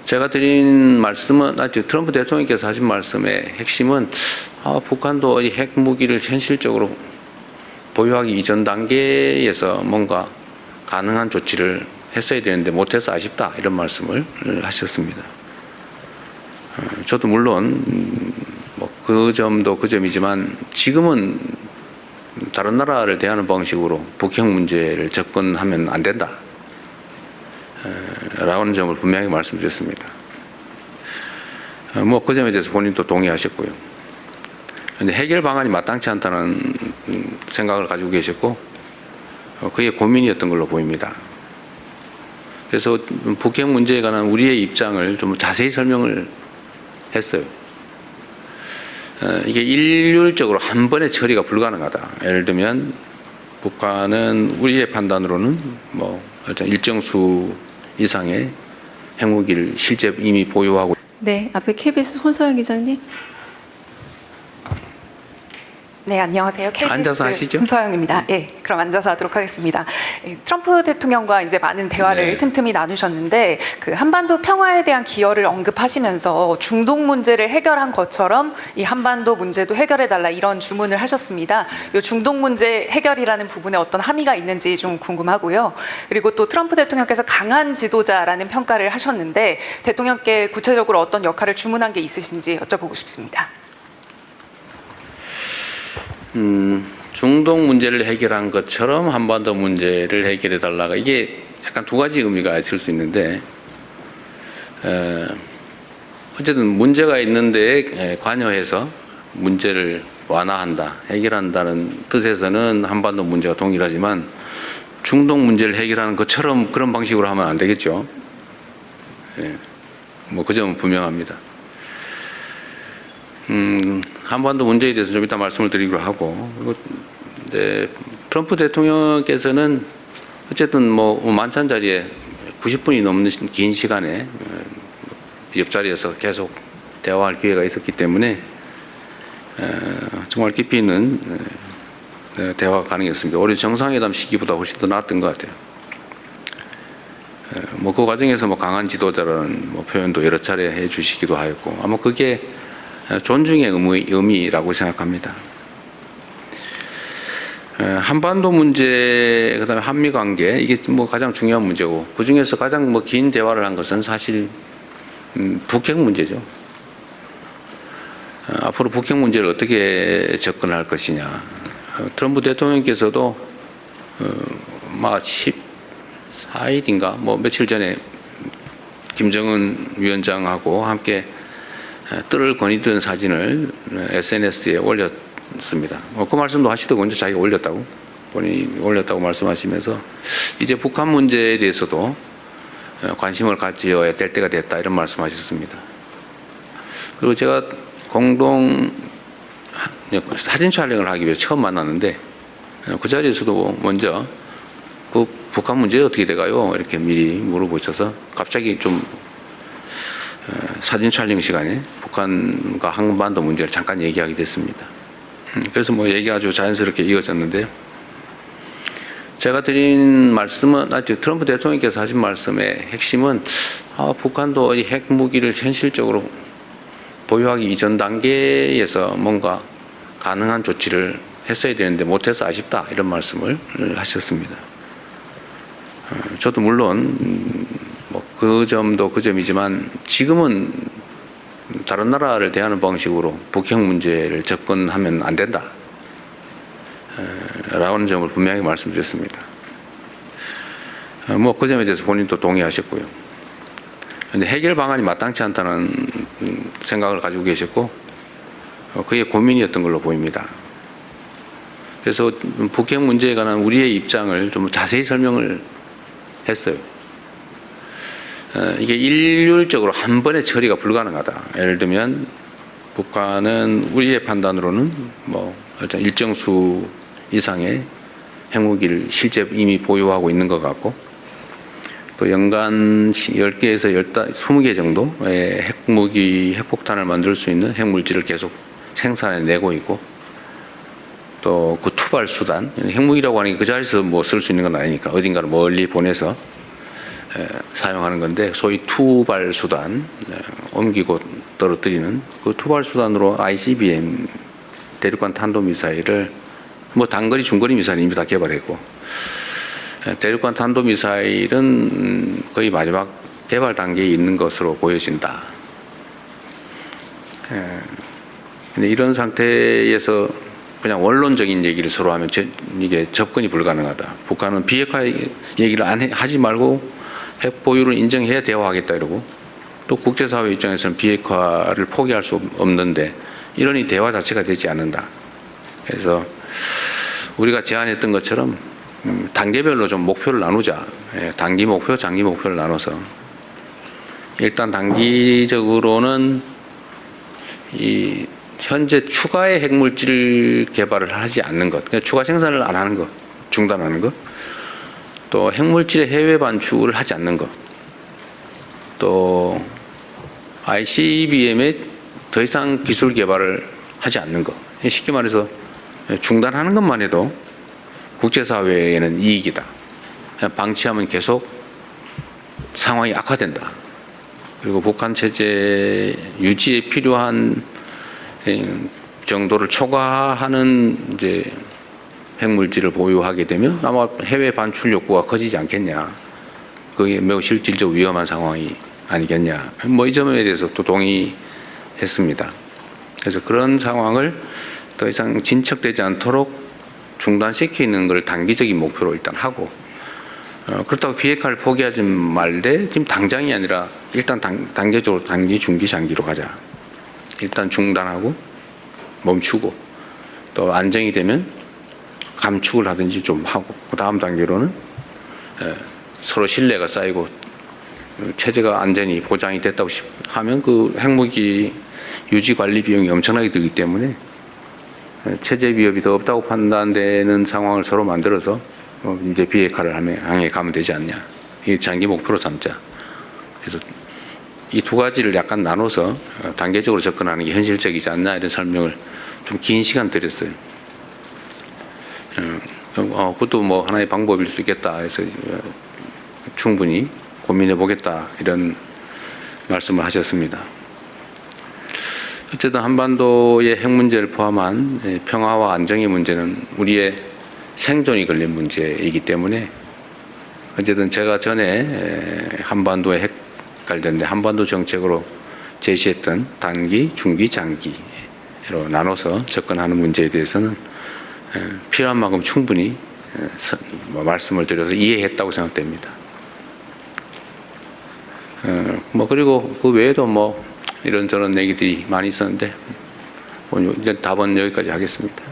제가 드린 말씀은 트럼프 대통령께서 하신 말씀의 핵심은 북한도 이 핵무기를 현실적으로 보유하기 이전 단계에서 뭔가 가능한 조치를 했어야 되는데 못해서 아쉽다 이런 말씀을 하셨습니다. 저도 물론 뭐 그 점도 그 점이지만 지금은 다른 나라를 대하는 방식으로 북핵 문제를 접근하면 안 된다 라는 점을 분명히 말씀드렸습니다. 뭐 그 점에 대해서 본인도 동의하셨고요. 근데 해결 방안이 마땅치 않다는 생각을 가지고 계셨고 그게 고민이었던 걸로 보입니다. 그래서 북핵 문제에 관한 우리의 입장을 좀 자세히 설명을 했어요. 이게 일률적으로 한 번에 처리가 불가능하다. 예를 들면 북한은 우리의 판단으로는 뭐 일단 일정 수 이상의 핵무기를 실제 이미 보유하고. 네, 앞에 KBS 손소영 기자님. 네, 안녕하세요. KBS 앉아서 하시죠. 손소영입니다. 예, 그럼 앉아서 하도록 하겠습니다. 트럼프 대통령과 이제 많은 대화를 틈틈이 나누셨는데 그 한반도 평화에 대한 기여를 언급하시면서 중동 문제를 해결한 것처럼 이 한반도 문제도 해결해달라 이런 주문을 하셨습니다. 이 중동 문제 해결이라는 부분에 어떤 함의가 있는지 좀 궁금하고요. 그리고 또 트럼프 대통령께서 강한 지도자라는 평가를 하셨는데 대통령께 구체적으로 어떤 역할을 주문한 게 있으신지 여쭤보고 싶습니다. 중동 문제를 해결한 것처럼 한반도 문제를 해결해 달라가 이게 약간 두 가지 의미가 있을 수 있는데 어쨌든 문제가 있는데 관여해서 문제를 완화한다, 해결한다는 뜻에서는 한반도 문제가 동일하지만 중동 문제를 해결하는 것처럼 그런 방식으로 하면 안 되겠죠. 예, 뭐 그 점은 분명합니다. 한반도 문제에 대해서 좀 이따 말씀을 드리기로 하고, 네, 트럼프 대통령께서는 어쨌든 뭐 만찬 자리에 90분이 넘는 긴 시간에 옆자리에서 계속 대화할 기회가 있었기 때문에 정말 깊이 있는 대화가 가능했습니다. 오히려 정상회담 시기보다 훨씬 더 나았던 것 같아요. 뭐 그 과정에서 뭐 강한 지도자라는 뭐 표현도 여러 차례 해주시기도 하였고, 아마 그게 존중의 의미라고 생각합니다. 한반도 문제, 그다음에 한미 관계, 이게 뭐 가장 중요한 문제고, 그 중에서 가장 뭐 긴 대화를 한 것은 사실 북핵 문제죠. 앞으로 북핵 문제를 어떻게 접근할 것이냐. 트럼프 대통령께서도 막 14일인가 뭐 며칠 전에 김정은 위원장하고 함께 뜰을 거니던 사진을 SNS에 올렸습니다. 그 말씀도 하시더군요. 자기가 올렸다고. 본인이 올렸다고 말씀하시면서 이제 북한 문제에 대해서도 관심을 가져야 될 때가 됐다 이런 말씀하셨습니다. 그리고 제가 공동 사진 촬영을 하기 위해 처음 만났는데 그 자리에서도 먼저 그 북한 문제 어떻게 돼가요? 이렇게 미리 물어보셔서 갑자기 좀 사진 촬영 시간에 북한과 한반도 문제를 잠깐 얘기하게 됐습니다. 그래서 뭐 얘기가 아주 자연스럽게 이어졌는데요. 제가 드린 말씀은 트럼프 대통령께서 하신 말씀의 핵심은 북한도 이 핵무기를 현실적으로 보유하기 이전 단계에서 뭔가 가능한 조치를 했어야 되는데 못해서 아쉽다 이런 말씀을 하셨습니다. 저도 물론 뭐 그 점도 그 점이지만 지금은 다른 나라를 대하는 방식으로 북핵 문제를 접근하면 안 된다 라는 점을 분명히 말씀드렸습니다. 뭐 그 점에 대해서 본인도 동의하셨고요. 근데 해결 방안이 마땅치 않다는 생각을 가지고 계셨고 그게 고민이었던 걸로 보입니다. 그래서 북핵 문제에 관한 우리의 입장을 좀 자세히 설명을 했어요. 이게 일률적으로 한 번에 처리가 불가능하다. 예를 들면 북한은 우리의 판단으로는 뭐 일단 일정 수 이상의 핵무기를 실제 이미 보유하고 있는 것 같고, 또 연간 10개에서 20개 정도의 핵무기, 핵폭탄을 만들 수 있는 핵물질을 계속 생산해내고 있고, 또 그 투발 수단, 핵무기라고 하는 게 그 자리에서 뭐 쓸 수 있는 건 아니니까 어딘가를 멀리 보내서 사용하는 건데 소위 투발 수단 옮기고 떨어뜨리는 그 투발 수단으로 ICBM 대륙간 탄도 미사일을 뭐 단거리 중거리 미사일 이미 다 개발했고 대륙간 탄도 미사일은 거의 마지막 개발 단계에 있는 것으로 보여진다. 근데 이런 상태에서 그냥 원론적인 얘기를 서로 하면 이게 접근이 불가능하다. 북한은 비핵화 얘기를 하지 말고 핵 보유를 인정해야 대화하겠다 이러고 또 국제사회 입장에서는 비핵화를 포기할 수 없는데 이러니 대화 자체가 되지 않는다. 그래서 우리가 제안했던 것처럼 단계별로 좀 목표를 나누자. 단기 목표, 장기 목표를 나눠서 일단 단기적으로는 이 현재 추가의 핵물질 개발을 하지 않는 것, 그러니까 추가 생산을 안 하는 것, 중단하는 것, 또 핵물질의 해외 반출을 하지 않는 것, 또 ICBM에 더 이상 기술 개발을 하지 않는 것. 쉽게 말해서 중단하는 것만 해도 국제사회에는 이익이다. 그냥 방치하면 계속 상황이 악화된다. 그리고 북한 체제 유지에 필요한 정도를 초과하는 이제 핵물질을 보유하게 되면 아마 해외 반출 욕구가 커지지 않겠냐. 그게 매우 실질적 위험한 상황이 아니겠냐. 뭐 이 점에 대해서 또 동의했습니다. 그래서 그런 상황을 더 이상 진척되지 않도록 중단시키는 걸 단기적인 목표로 일단 하고 그렇다고 비핵화를 포기하지 말되 지금 당장이 아니라 일단 단계적으로 단기, 중기, 장기로 가자. 일단 중단하고 멈추고 또 안정이 되면 감축을 하든지 좀 하고 그 다음 단계로는 서로 신뢰가 쌓이고 체제가 안전이 보장이 됐다고 하면 그 핵무기 유지 관리 비용이 엄청나게 들기 때문에 체제 위협이 더 없다고 판단되는 상황을 서로 만들어서 이제 비핵화를 향해 가면 되지 않냐. 이 장기 목표로 삼자. 그래서 이 두 가지를 약간 나눠서 단계적으로 접근하는 게 현실적이지 않나 이런 설명을 좀 긴 시간 드렸어요. 그것도 뭐 하나의 방법일 수 있겠다 해서 충분히 고민해 보겠다 이런 말씀을 하셨습니다. 어쨌든 한반도의 핵 문제를 포함한 평화와 안정의 문제는 우리의 생존이 걸린 문제이기 때문에 어쨌든 제가 전에 한반도의 핵 관련된 한반도 정책으로 제시했던 단기, 중기, 장기로 나눠서 접근하는 문제에 대해서는 필요한 만큼 충분히 말씀을 드려서 이해했다고 생각됩니다. 뭐 그리고 그 외에도 뭐 이런저런 얘기들이 많이 있었는데 오늘 답은 여기까지 하겠습니다.